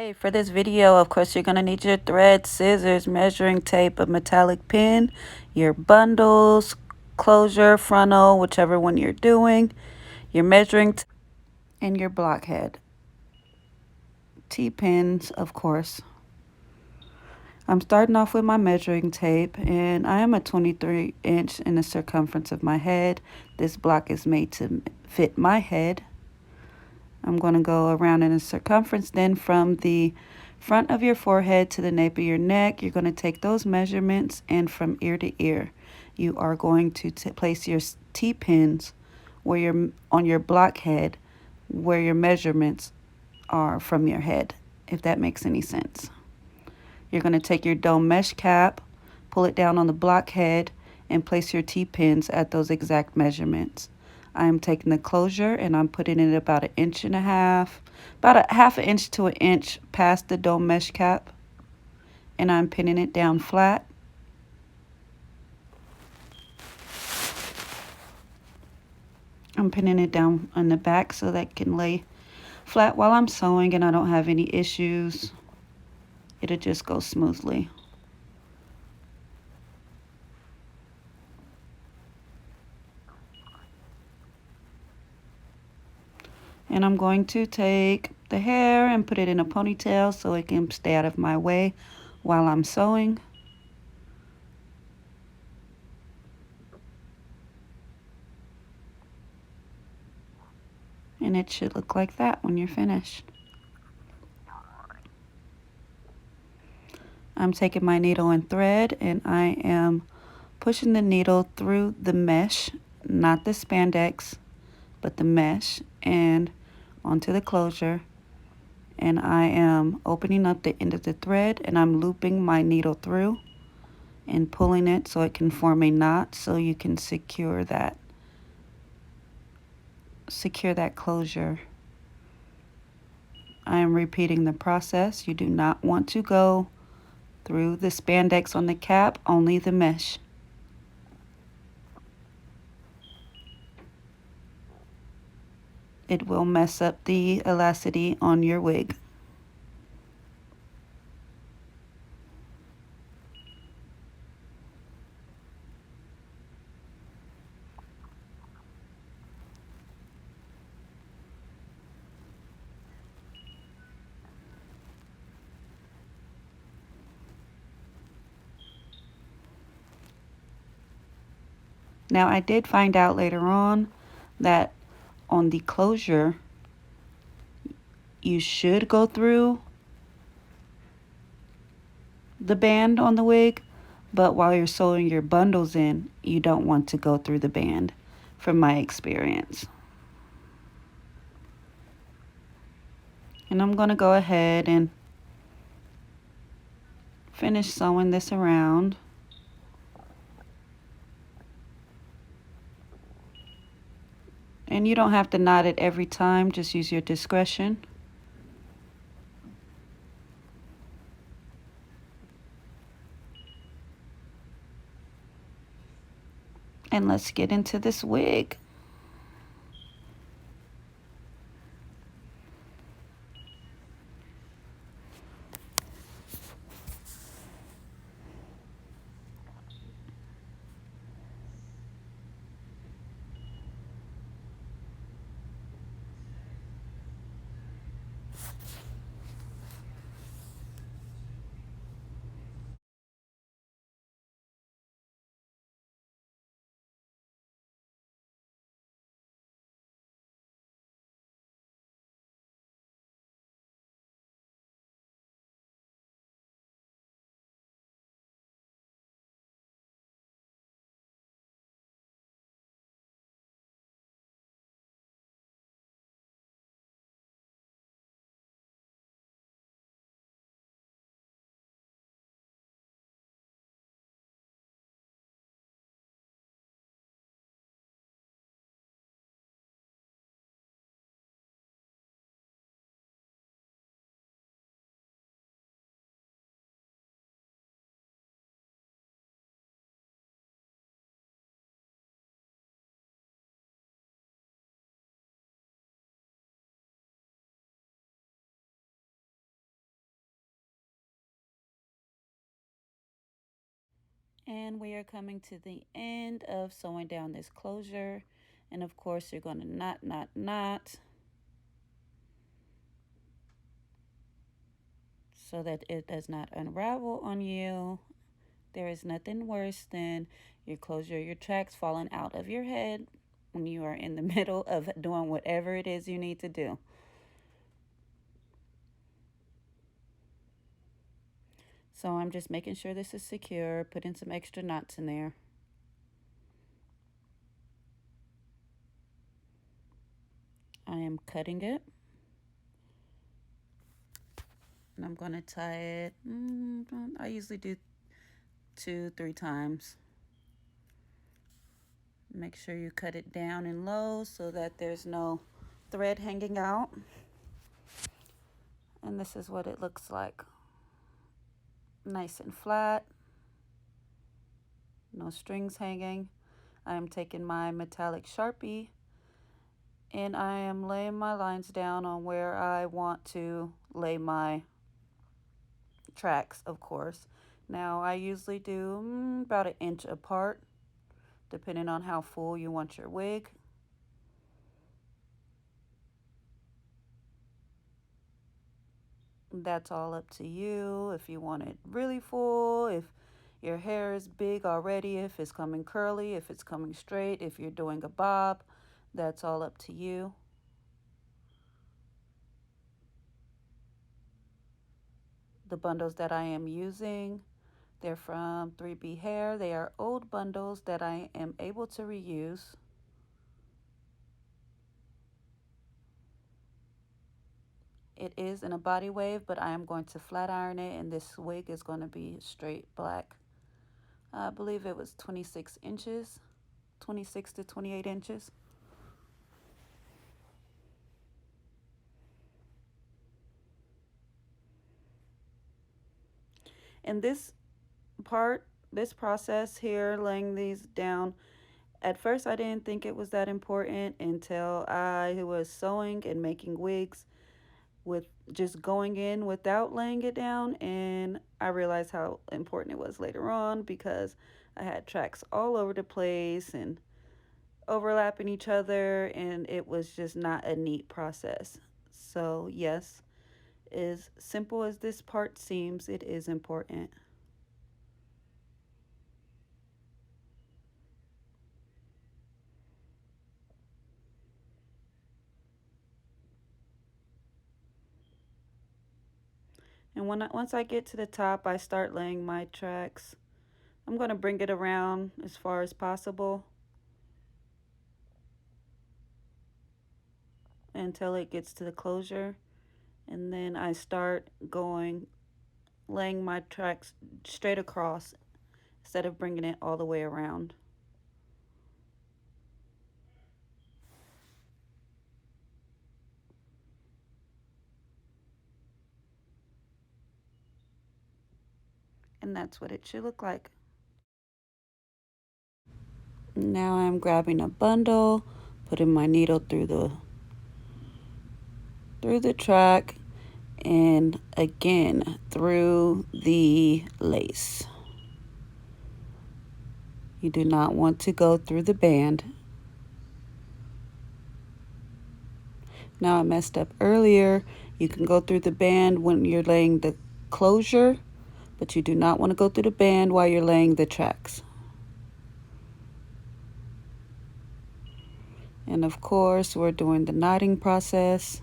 Okay, for this video, of course, you're going to need your thread, scissors, measuring tape, a metallic pin, your bundles, closure, frontal, whichever one you're doing, your measuring tape, and your blockhead. T-pins, of course. I'm starting off with my measuring tape, and I am a 23 inch in the circumference of my head. This block is made to fit my head. I'm going to go around in a circumference. Then from the front of your forehead to the nape of your neck, you're going to take those measurements, and from ear to ear, you are going to place your T-pins where you're on your blockhead, where your measurements are from your head, if that makes any sense. You're going to take your dome mesh cap, pull it down on the blockhead, and place your T-pins at those exact measurements. I'm taking the closure and I'm putting it about 1.5 inches, about a half an inch to an inch past the dome mesh cap, and I'm pinning it down flat. I'm pinning it down on the back so that it can lay flat while I'm sewing and I don't have any issues. It'll just go smoothly. And I'm going to take the hair and put it in a ponytail so it can stay out of my way while I'm sewing. And it should look like that when you're finished. I'm taking my needle and thread and I am pushing the needle through the mesh, not the spandex, but the mesh, and onto the closure. And I am opening up the end of the thread and I'm looping my needle through and pulling it so it can form a knot so you can secure that closure. I am repeating the process. You do not want to go through the spandex on the cap, only the mesh. It will mess up the elasticity on your wig. Now I did find out later on that on the closure, you should go through the band on the wig, but while you're sewing your bundles in, you don't want to go through the band, from my experience. And I'm going to go ahead and finish sewing this around. And you don't have to knot it every time, just use your discretion. And let's get into this wig. And we are coming to the end of sewing down this closure. And of course, you're going to knot so that it does not unravel on you. There is nothing worse than your closure, your tracks falling out of your head when you are in the middle of doing whatever it is you need to do. So I'm just making sure this is secure, putting some extra knots in there. I am cutting it. And I'm going to tie it, I usually do 2-3 times. Make sure you cut it down and low so that there's no thread hanging out. And this is what it looks like. Nice and flat. No strings hanging. I am taking my metallic Sharpie and I am laying my lines down on where I want to lay my tracks, of course. Now I usually do about 1 inch apart, depending on how full you want your wig. That's all up to you. If you want it really full, if your hair is big already, if it's coming curly, if it's coming straight, if you're doing a bob, that's all up to you. The bundles that I am using, they're from 3B Hair. They are old bundles that I am able to reuse. It is in a body wave, but I am going to flat iron it, and this wig is going to be straight black. I believe it was 26 inches, 26 to 28 inches. And this process here, laying these down, at first I didn't think it was that important until I was sewing and making wigs with just going in without laying it down, and I realized how important it was later on because I had tracks all over the place and overlapping each other, and it was just not a neat process. So yes, as simple as this part seems, it is important. And once I get to the top, I start laying my tracks. I'm going to bring it around as far as possible until it gets to the closure. And then I start laying my tracks straight across instead of bringing it all the way around. And that's what it should look like. Now I'm grabbing a bundle, putting my needle through the track, and again through the lace. You do not want to go through the band. Now I messed up earlier. You can go through the band when you're laying the closure, but you do not want to go through the band while you're laying the tracks. And of course, we're doing the knotting process.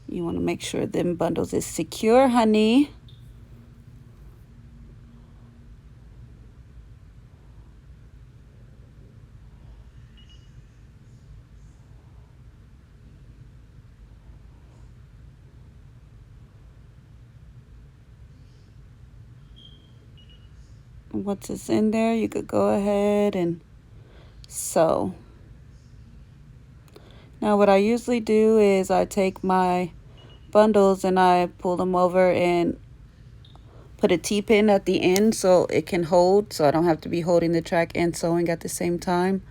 You want to make sure them bundles is secure, honey. Once it's in there, you could go ahead and sew. Now what I usually do is I take my bundles and I pull them over and put a T-pin at the end so it can hold, so I don't have to be holding the track and sewing at the same time.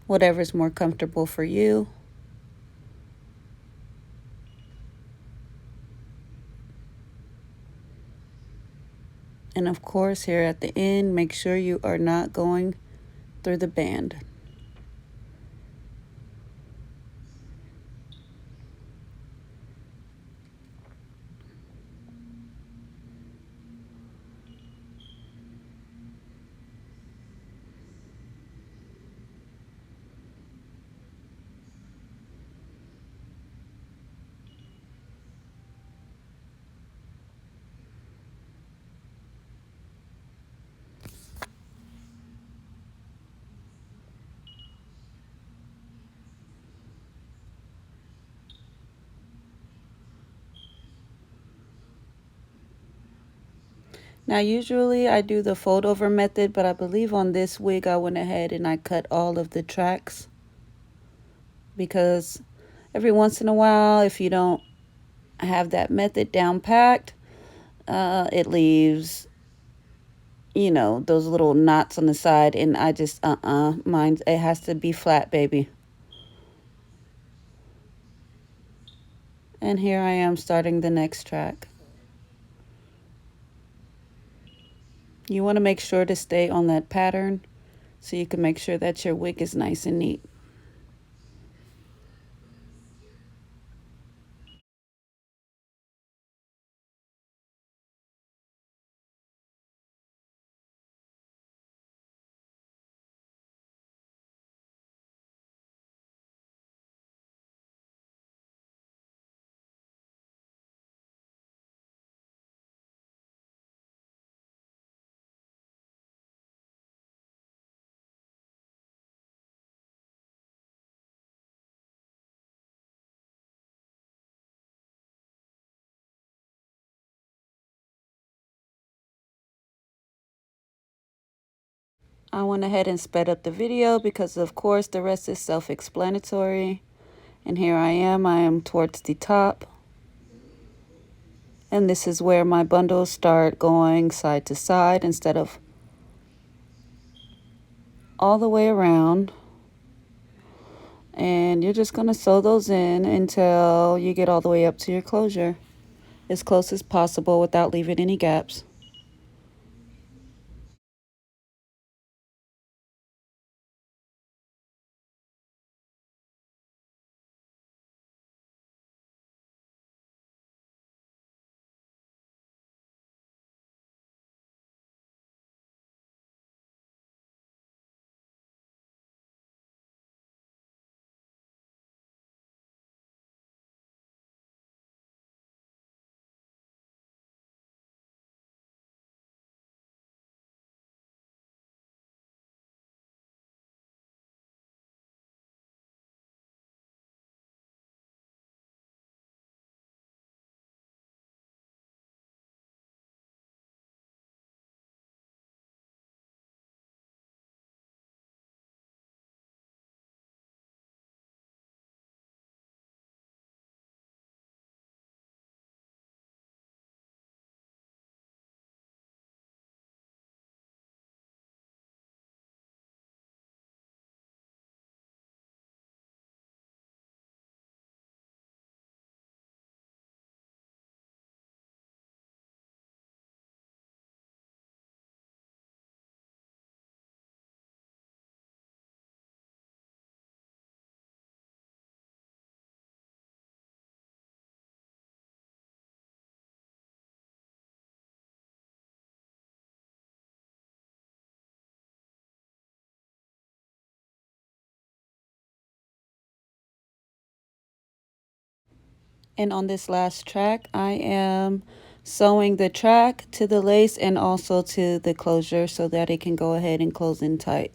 whatever's more comfortable for you. And of course, here at the end, make sure you are not going through the band. Now, usually I do the fold over method, but I believe on this wig I went ahead and I cut all of the tracks, because every once in a while, if you don't have that method down packed, it leaves, those little knots on the side, and I just, mine, it has to be flat, baby. And here I am starting the next track. You want to make sure to stay on that pattern so you can make sure that your wig is nice and neat. I went ahead and sped up the video because, of course, the rest is self-explanatory. And here I am towards the top. And this is where my bundles start going side to side instead of all the way around. And you're just going to sew those in until you get all the way up to your closure, as close as possible without leaving any gaps. And on this last track, I am sewing the track to the lace and also to the closure so that it can go ahead and close in tight.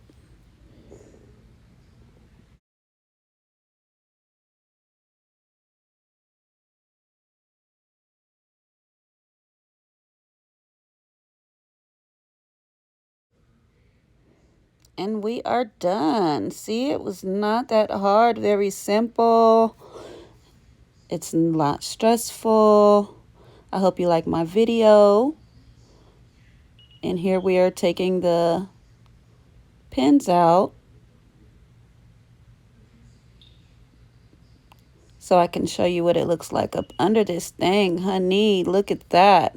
And we are done. See, it was not that hard, very simple. It's not stressful. I hope you like my video. And here we are taking the pins out. so I can show you what it looks like up under this thing. Honey, look at that.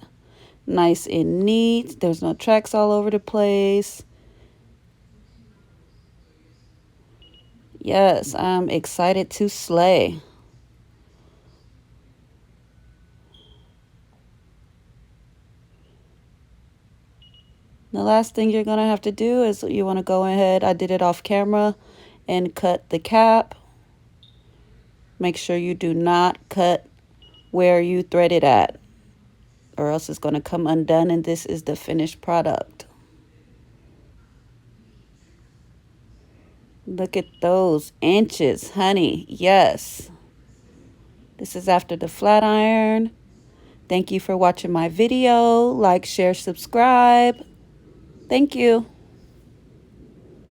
Nice and neat. There's no tracks all over the place. Yes, I'm excited to slay. The last thing you're going to have to do is you want to go ahead, I did it off camera, and cut the cap. Make sure you do not cut where you threaded at, or else it's going to come undone, and this is the finished product. Look at those inches, honey. Yes. This is after the flat iron. Thank you for watching my video. Like, share, subscribe. Thank you.